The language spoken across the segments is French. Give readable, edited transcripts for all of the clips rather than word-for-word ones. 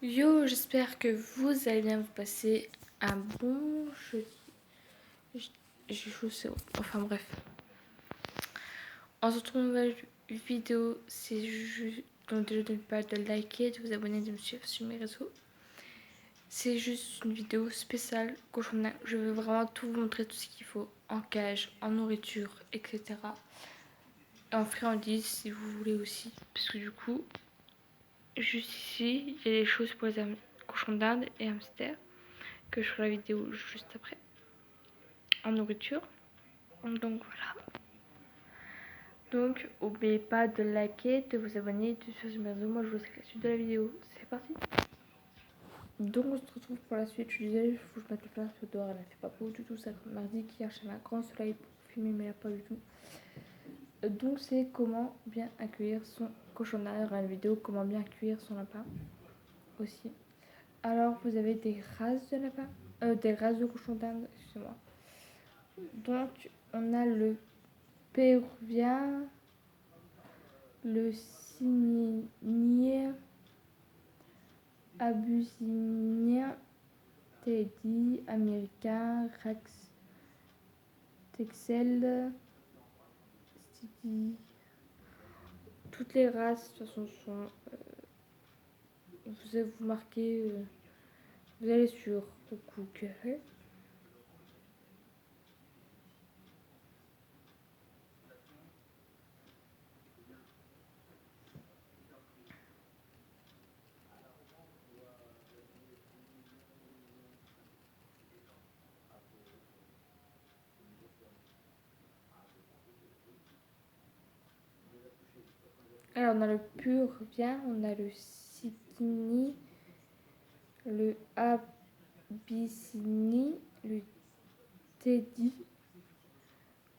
Yo, j'espère que vous allez bien, vous passer un bon jeudi. J'ai chaud, c'est bon. Enfin bref. En se retrouve une nouvelle vidéo, c'est juste... Donc déjà n'oubliez pas de liker, de vous abonner, de me suivre sur mes réseaux. C'est juste une vidéo spéciale cochon. Je veux vraiment tout vous montrer, tout ce qu'il faut en cage, en nourriture, etc. Et en friandises si vous voulez aussi. Parce que du coup, juste ici, il y a des choses pour les cochons d'Inde et hamsters que je ferai la vidéo juste après en nourriture. Donc voilà. Donc n'oubliez pas de liker, de vous abonner, de suivre mes réseaux. Moi je vous laisse la suite de la vidéo. C'est parti. Donc on se retrouve pour la suite. Je suis désolée, il faut que je mette le place dehors. Elle ne fait pas beau du tout. Ça comme mardi qu'hier j'avais un grand soleil pour filmer mais là pas du tout. Donc c'est comment bien accueillir son cochon d'Inde. Il y aura une vidéo comment bien cuire son lapin aussi. Alors vous avez des races de lapin, des races de cochon d'Inde, excusez-moi. Donc on a le péruvien, le cygnien, abusinien, teddy, américain, rex, texel, stidi. Toutes les races de toute façon sont. Vous marquez, vous allez sur Google. Alors on a le purvien, on a le sydney, le abyssinie, le teddy,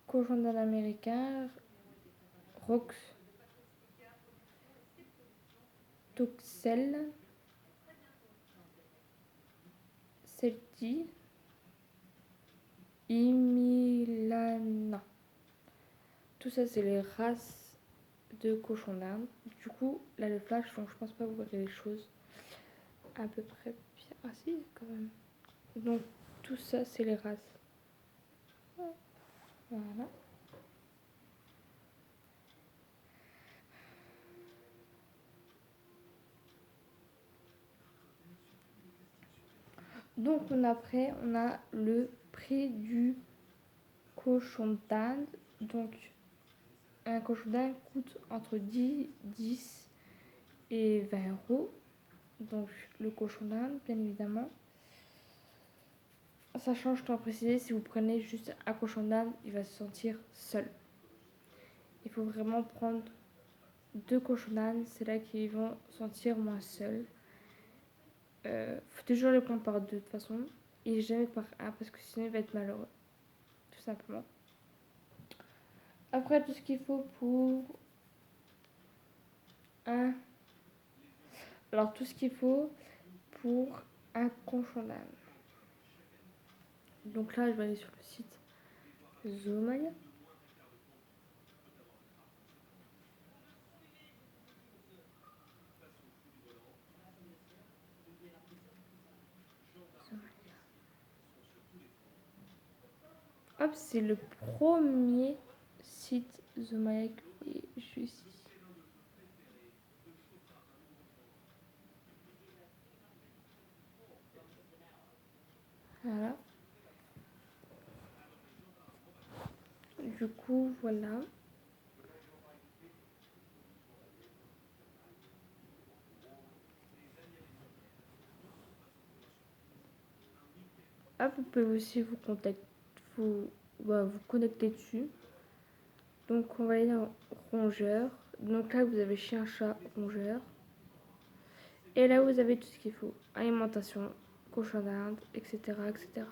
cochon d'Inde américain, rox, toxel, celti, imilana. Tout ça c'est les races de cochons d'Inde. Du coup là le flash, donc je pense pas vous verrez les choses à peu près bien. Ah si quand même. Donc tout ça c'est les races. Voilà. Donc après on a le prix du cochon d'Inde. Donc un cochon d'Inde coûte entre 10 et 20 €. Donc le cochon d'Inde bien évidemment. Sachant, je dois préciser, si vous prenez juste un cochon d'Inde, il va se sentir seul. Il faut vraiment prendre 2 cochons d'Inde, c'est là qu'ils vont sentir moins seuls. Faut toujours les prendre par 2 de toute façon, et jamais par un parce que sinon il va être malheureux, tout simplement. Après tout ce qu'il faut pour un... Alors tout ce qu'il faut pour un cochon d'Inde. Donc là je vais aller sur le site Zoomaya. Hop, c'est le premier site Zoomaya qui est juste ici. Voilà. Du coup, voilà. Hop, vous pouvez aussi vous connecter dessus. Donc, on va aller dans rongeur. Donc là, vous avez chien, chat, rongeur. Et là, vous avez tout ce qu'il faut. Alimentation, cochon d'Inde, etc., etc.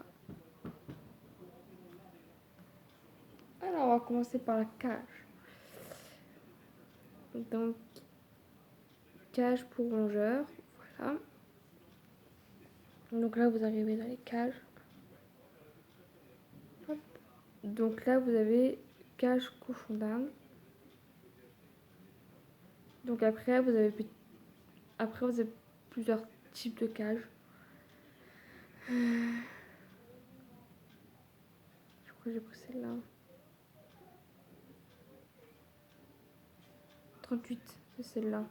Alors, on va commencer par la cage. Donc, cage pour rongeur. Voilà. Donc là, vous arrivez dans les cages. Hop. Donc là, vous avez cage cochon d'Inde. Donc après, vous avez plusieurs type de cage. Je crois que j'ai pris celle-là. 38, c'est celle-là.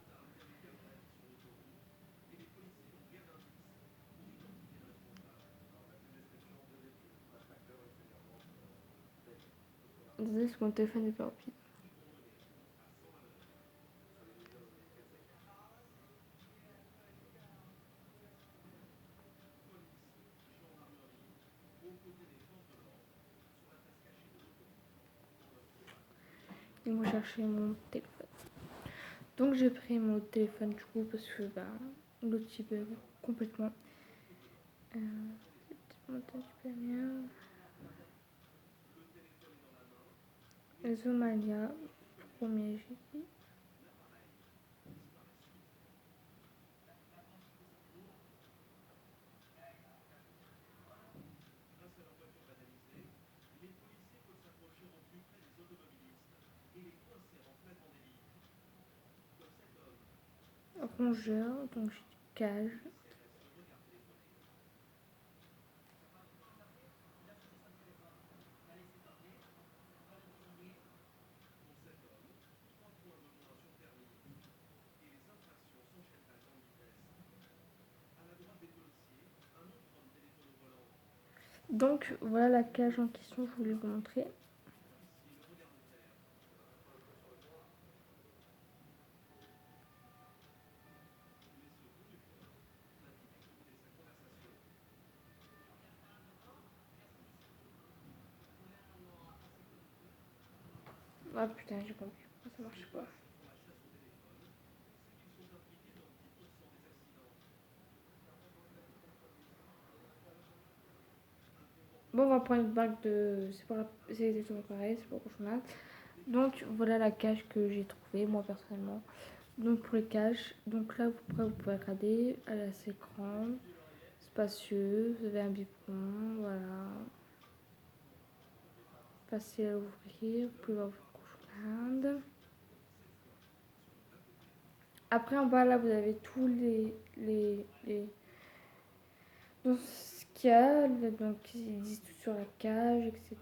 Désolée, parce que mon téléphone est pas rapide. Ils vont chercher mon téléphone. Donc j'ai pris mon téléphone du coup parce que l'autre il bug complètement. Zomalia, premier j'ai dit. Rongeur, donc j'ai dit cage. Donc voilà la cage en question, je voulais vous montrer. Ah putain, j'ai compris pourquoi ça marche pas. Bon, on va prendre une bague de. C'est exactement pareil, c'est pas grand-chose. Donc voilà la cage que j'ai trouvée, moi personnellement. Donc pour les cages, donc là vous pouvez regarder, elle est assez grande, spacieuse, vous avez un biberon, voilà. Facile à ouvrir, vous pouvez voir vos cochons. Après en bas là vous avez tous les donc ce qu'il y a, donc ils disent tout sur la cage, etc.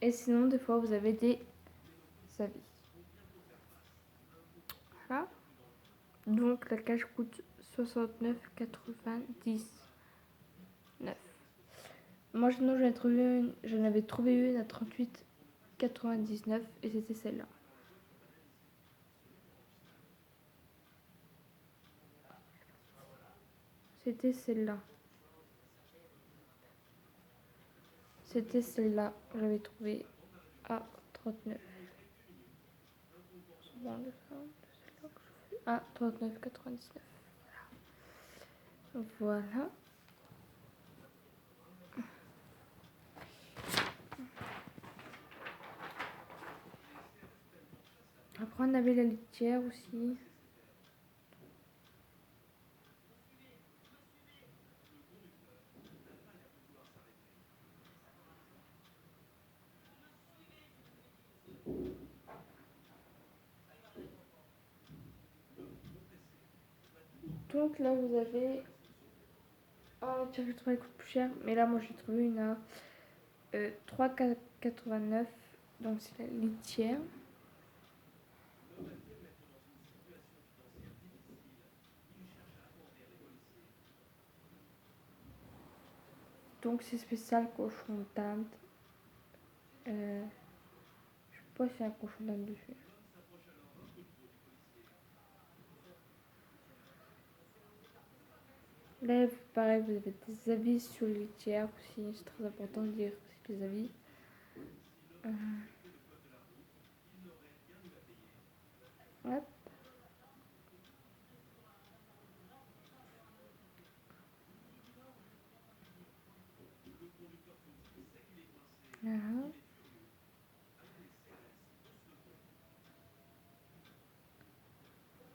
Et sinon des fois vous avez des avis. Voilà. Donc la cage coûte 69,99. Moi sinon j'en avais trouvé une à 38,99 et c'était celle-là. C'était celle-là. C'était celle-là. J'avais trouvé à 39. À 39,99. Voilà. Après on avait la litière aussi. Donc là vous avez... Oh tiens, j'ai trouvé elle coûte plus cher. Mais là moi j'ai trouvé une à 3,89. Donc c'est la litière. Donc c'est spécial cochon d'Inde. Je sais pas si c'est un cochon d'Inde dessus. Là, pareil, vous avez des avis sur les litières aussi. C'est très important de lire aussi les avis. Hop. Voilà.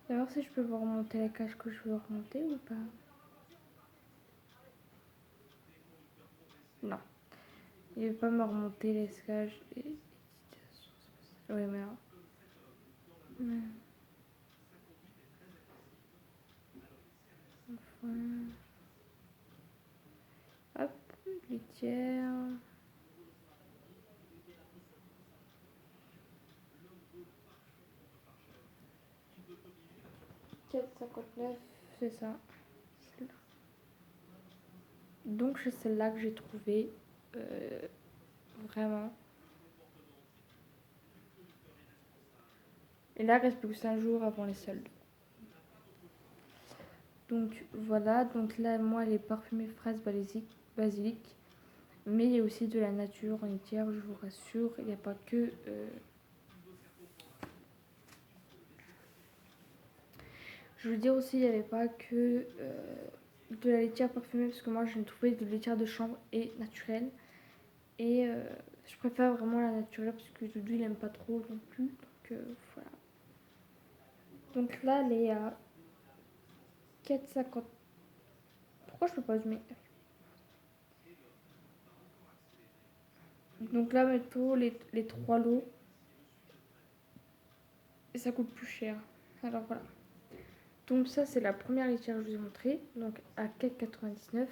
D'abord, si je peux vous remonter la cage que je veux remonter ou pas? Non. Il ne veut pas me remonter les cages. Oui, mais non. Enfin. Hop, litière. $4,59, c'est ça. Celle-là. Donc c'est celle-là que j'ai trouvée. Vraiment. Et là, il reste plus que 5 jours avant les soldes. Donc voilà, donc là, moi, les parfumées fraises basilic. Mais il y a aussi de la nature en litière, je vous rassure. Il n'y a pas que... Je veux dire aussi, il n'y avait pas que de la litière parfumée, parce que moi, je l'ai trouvé de litière de chambre et naturelle. Et je préfère vraiment la naturelle, parce que Doudou, il n'aime pas trop non plus. Donc voilà. Donc là, elle est à 4,50. Pourquoi je peux pas zoomer? Donc là, mettons les 3 lots. Et ça coûte plus cher. Alors voilà. Donc ça, c'est la première litière que je vous ai montrée. Donc à 4,99.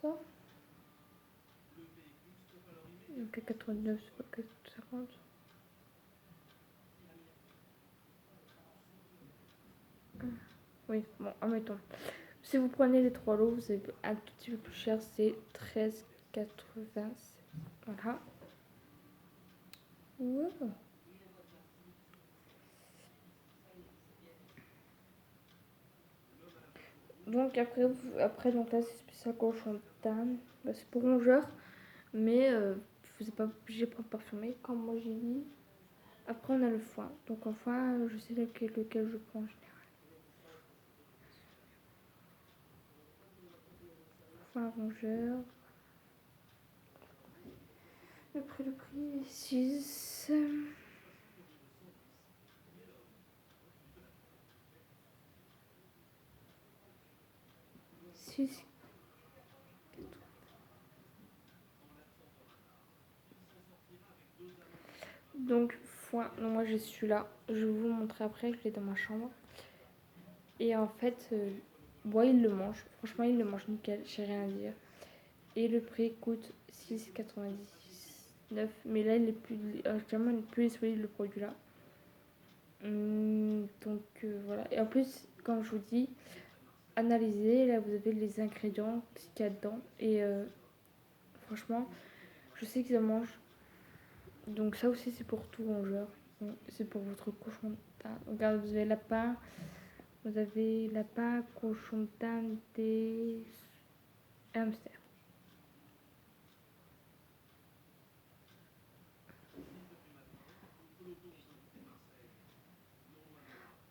Ça. Donc 4,99, c'est pas 4,50. Oui, bon, admettons. Si vous prenez les 3 lots, vous avez un tout petit peu plus cher, c'est 13,80. Voilà. Wow. Donc après donc là, c'est spécial cochon d'âne. Bah, c'est pour rongeur, mais vous n'êtes pas obligé de prendre parfumé, comme moi j'ai dit. Après, on a le foin. Donc en foin, je sais lequel je prends en général. Foin rongeur. Le prix est 6. 6. Donc foin, non, moi j'ai celui-là. Je vais vous montrer après, je l'ai dans ma chambre. Et en fait, moi il le mange. Franchement, il le mange nickel, j'ai rien à dire. Et le prix coûte 6,99. Mais là, il est plus, actuellement, il est plus disponible le produit là. Donc voilà. Et en plus, comme je vous dis, analysez. Là, vous avez les ingrédients, ce qu'il y a dedans. Et franchement, je sais qu'ils en mangent. Donc ça aussi, c'est pour tout rongeur. C'est pour votre cochon d'Inde. Regarde, vous avez lapin, cochon d'Inde et hamster.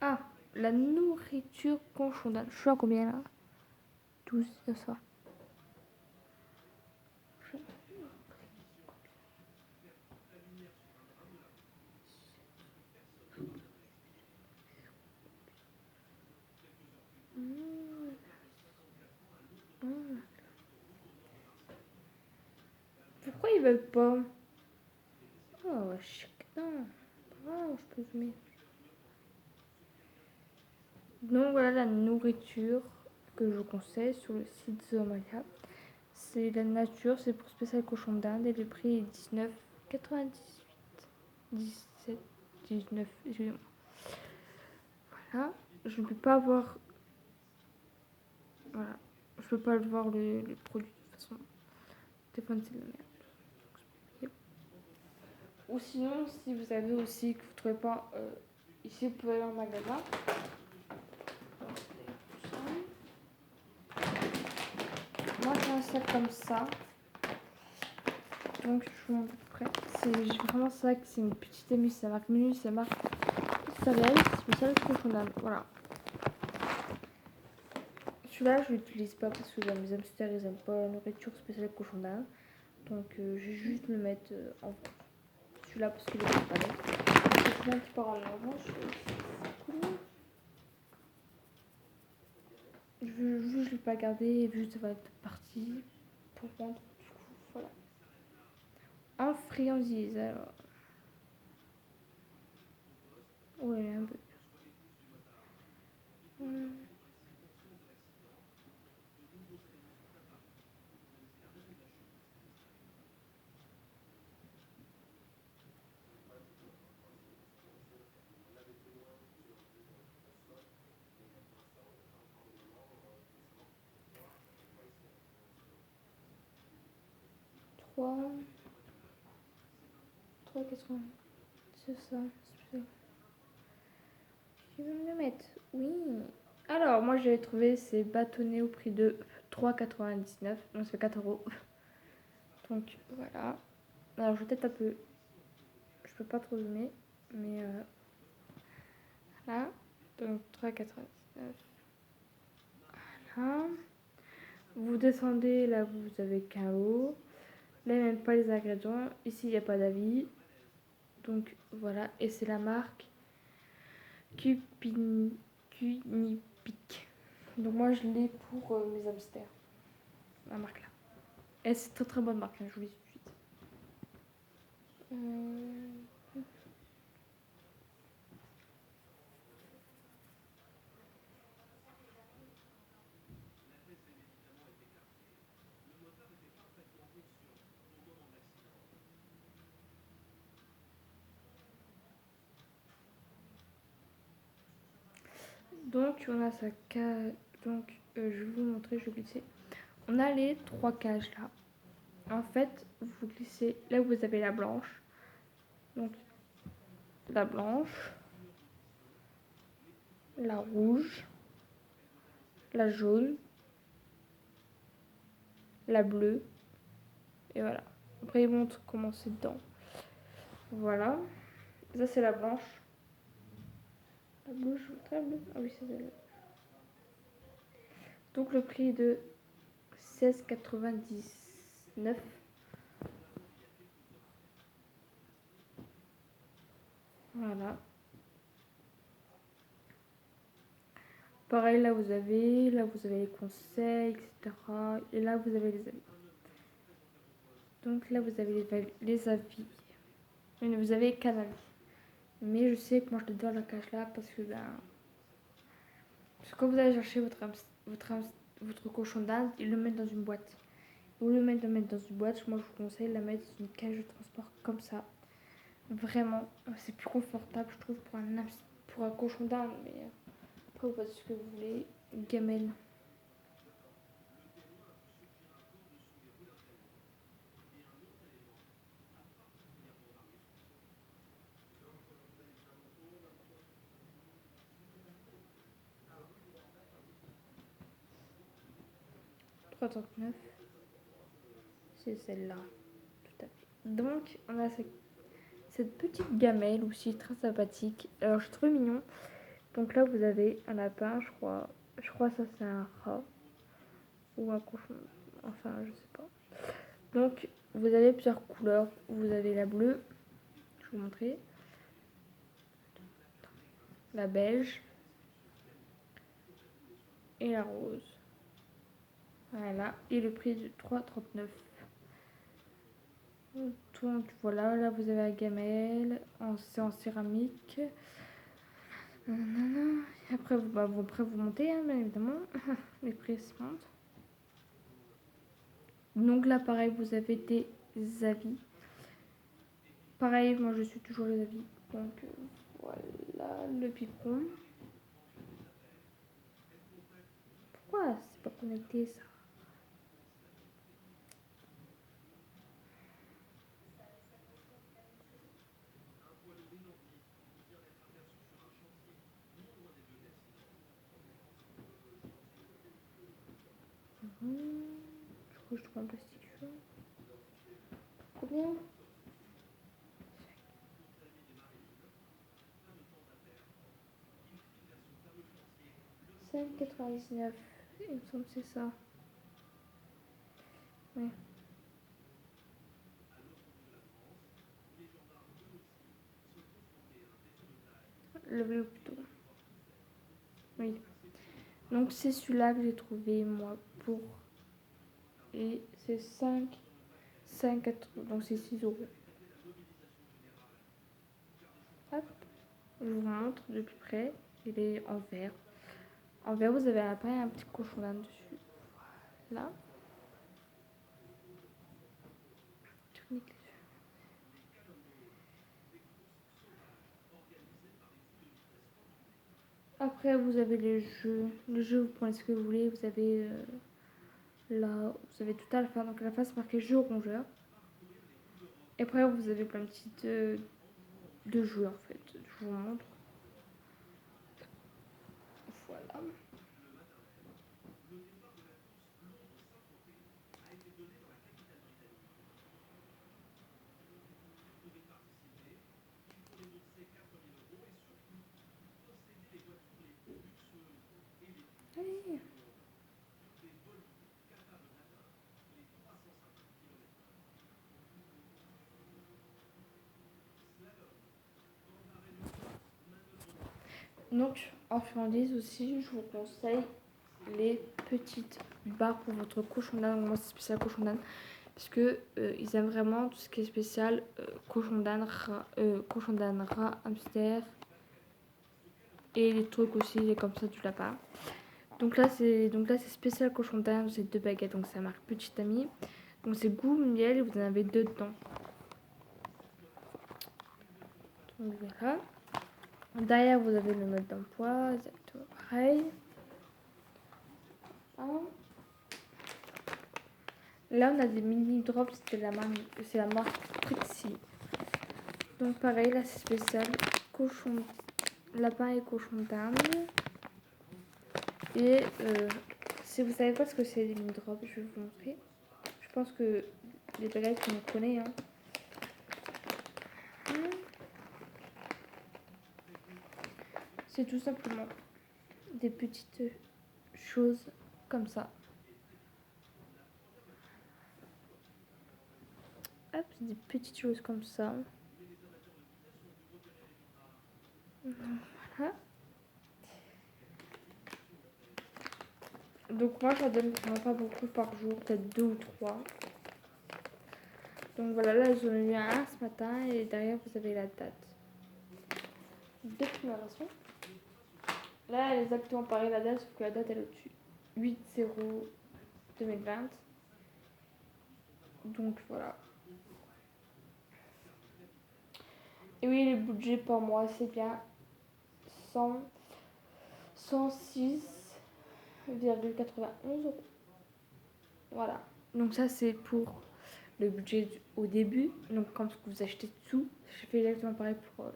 Ah, la nourriture cochon d'Inde. Je suis à combien là? 12, c'est ça. Pourquoi ils veulent pas? Oh, chic. Non. Oh, je peux zoomer. Donc voilà la nourriture que je conseille sur le site Zoomalia. C'est la nature, c'est pour spécial cochon d'Inde et le prix est 19,98. 17, 19, excusez-moi. Voilà. Je ne peux pas voir. Voilà. Je peux pas voir le produit de toute façon. Le téléphone, c'est de la merde. Ou sinon, si vous avez aussi que vous ne trouvez pas ici, vous pouvez aller en magasin. Moi, j'ai un sac comme ça. Donc, je vous montre à peu près. C'est vraiment ça, c'est une petite émue, ça marque Minus, ça marque Sarel, spécial cochon d'Inde. Voilà. Celui-là, je l'utilise pas parce que mes hamsters, ils aiment pas la nourriture spéciale cochon d'Inde. Donc, je vais juste le mettre en vente. Celui-là, parce qu'il est pas là. C'est celui-là qui part en orange. Je ne l'ai pas gardé, vu que ça va être parti pour vendre. Du coup, voilà. En friandise, alors. Ouais, un peu. 3,80. C'est ça. Je vais me le mettre. Oui. Alors, moi, j'ai trouvé ces bâtonnets au prix de 3,99. Donc, ça fait 4 euros. Donc, voilà. Alors, je vais peut-être un peu... Je peux pas trop zoomer. Mais voilà. Donc, 3,99. Voilà. Vous descendez, là, vous avez KO. Là, il n'y a même pas les ingrédients. Ici, il n'y a pas d'avis. Donc, voilà. Et c'est la marque Cunipic. Donc, moi, je l'ai pour mes hamsters. La marque là. Et c'est très très bonne marque, hein, je vous le dis tout de suite. Donc, on a sa cage. Donc, je vais vous montrer, je vais glisser. On a les 3 cages là. En fait, vous glissez là où vous avez la blanche. Donc, la blanche, la rouge, la jaune, la bleue. Et voilà. Après, il montre comment c'est dedans. Voilà. Ça, c'est la blanche. La bleue, je vous montre la bleue. Ah oui, c'est celle-là. Donc, le prix est de 16,99. Voilà. Pareil, là vous avez les conseils, etc. Et là vous avez les avis. Donc là vous avez les avis. Et vous avez qu'un avis. Mais je sais que moi je le donne la cage là parce que quand vous allez chercher votre cochon d'Inde, ils le mettent dans une boîte. Vous le mettre dans une boîte, moi je vous conseille de la mettre dans une cage de transport comme ça. Vraiment, c'est plus confortable je trouve pour un cochon d'Inde. Mais après vous faites ce que vous voulez. Gamelle. 3,39. C'est celle-là. Tout à fait. Donc, on a cette petite gamelle aussi très sympathique. Alors, je trouve mignon. Donc là, vous avez un lapin, je crois. Je crois que ça, c'est un rat. Ou un cochon. Enfin, je sais pas. Donc, vous avez plusieurs couleurs. Vous avez la bleue. Je vais vous montrer. La beige. Et la rose. Voilà. Et le prix de 3,39. Donc voilà, là vous avez la gamelle, c'est en céramique. Et après, vous montez, hein, bien évidemment. Les prix se montent. Donc là, pareil, vous avez des avis. Pareil, moi je suis toujours les avis. Donc voilà le biberon. Pourquoi c'est pas connecté ça? Je crois que je trouve un plastique chaud. Combien? 5,99. Il me semble que c'est ça. Oui. Le bleu plutôt. Oui. Donc c'est celui-là que j'ai trouvé moi pour. Et c'est 5, donc c'est 6 euros. Hop, je vous montre de plus près. Il est en vert. En vert, vous avez un petit cochon là dessus. Voilà. Après, vous avez les jeux. Les jeux, vous prenez ce que vous voulez. Vous avez là, vous avez tout à la fin. Donc à la fin, c'est marqué jeu rongeur. Et après, vous avez plein de petites de jeux en fait. Je vous montre. Voilà. Allez. Donc, en friandise aussi, je vous conseille les petites barres pour votre cochon d'âne. Moi, c'est spécial cochon d'âne. Parce que ils aiment vraiment tout ce qui est spécial cochon d'âne, rat, hamster. Et les trucs aussi, comme ça, du lapin. Donc là, c'est spécial cochon d'âne. C'est 2 baguettes. Donc, ça marque Petite Amie. Donc, c'est goût miel et vous en avez 2 dedans. Donc, voilà. Derrière, vous avez le mode d'emploi, exactement pareil. Là, on a des mini drops, c'est la marque Trixie. Donc, pareil, là, c'est spécial cochon, lapin et cochon d'Inde. Et si vous savez pas ce que c'est les mini drops, je vais vous montrer. Je pense que les baguettes, on les connaît. Hein. C'est tout simplement des petites choses comme ça. Hop, des petites choses comme ça. Voilà. Donc moi, j'en donne vraiment pas beaucoup par jour, peut-être 2 ou 3. Donc voilà, là, j'en ai eu un ce matin et derrière, vous avez la date de numération. Là, elle est exactement pareil, la date, sauf que la date, elle est au-dessus. 8/0/2020. Donc voilà. Et oui, les budgets par mois, c'est bien 106,91 €. Voilà. Donc ça, c'est pour le budget au début. Donc quand vous achetez tout, je fais exactement pareil pour le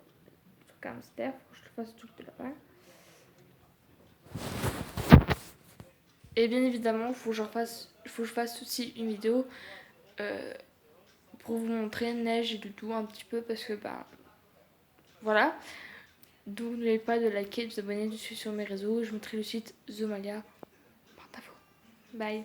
truc hamster. Faut que je le fasse tout de là-bas. Et bien évidemment, il faut que je fasse aussi une vidéo pour vous montrer neige et tout un petit peu parce que voilà. Donc n'oubliez pas de liker, de vous abonner, de suivre sur mes réseaux. Je mettrai le site Zomalia. Bye.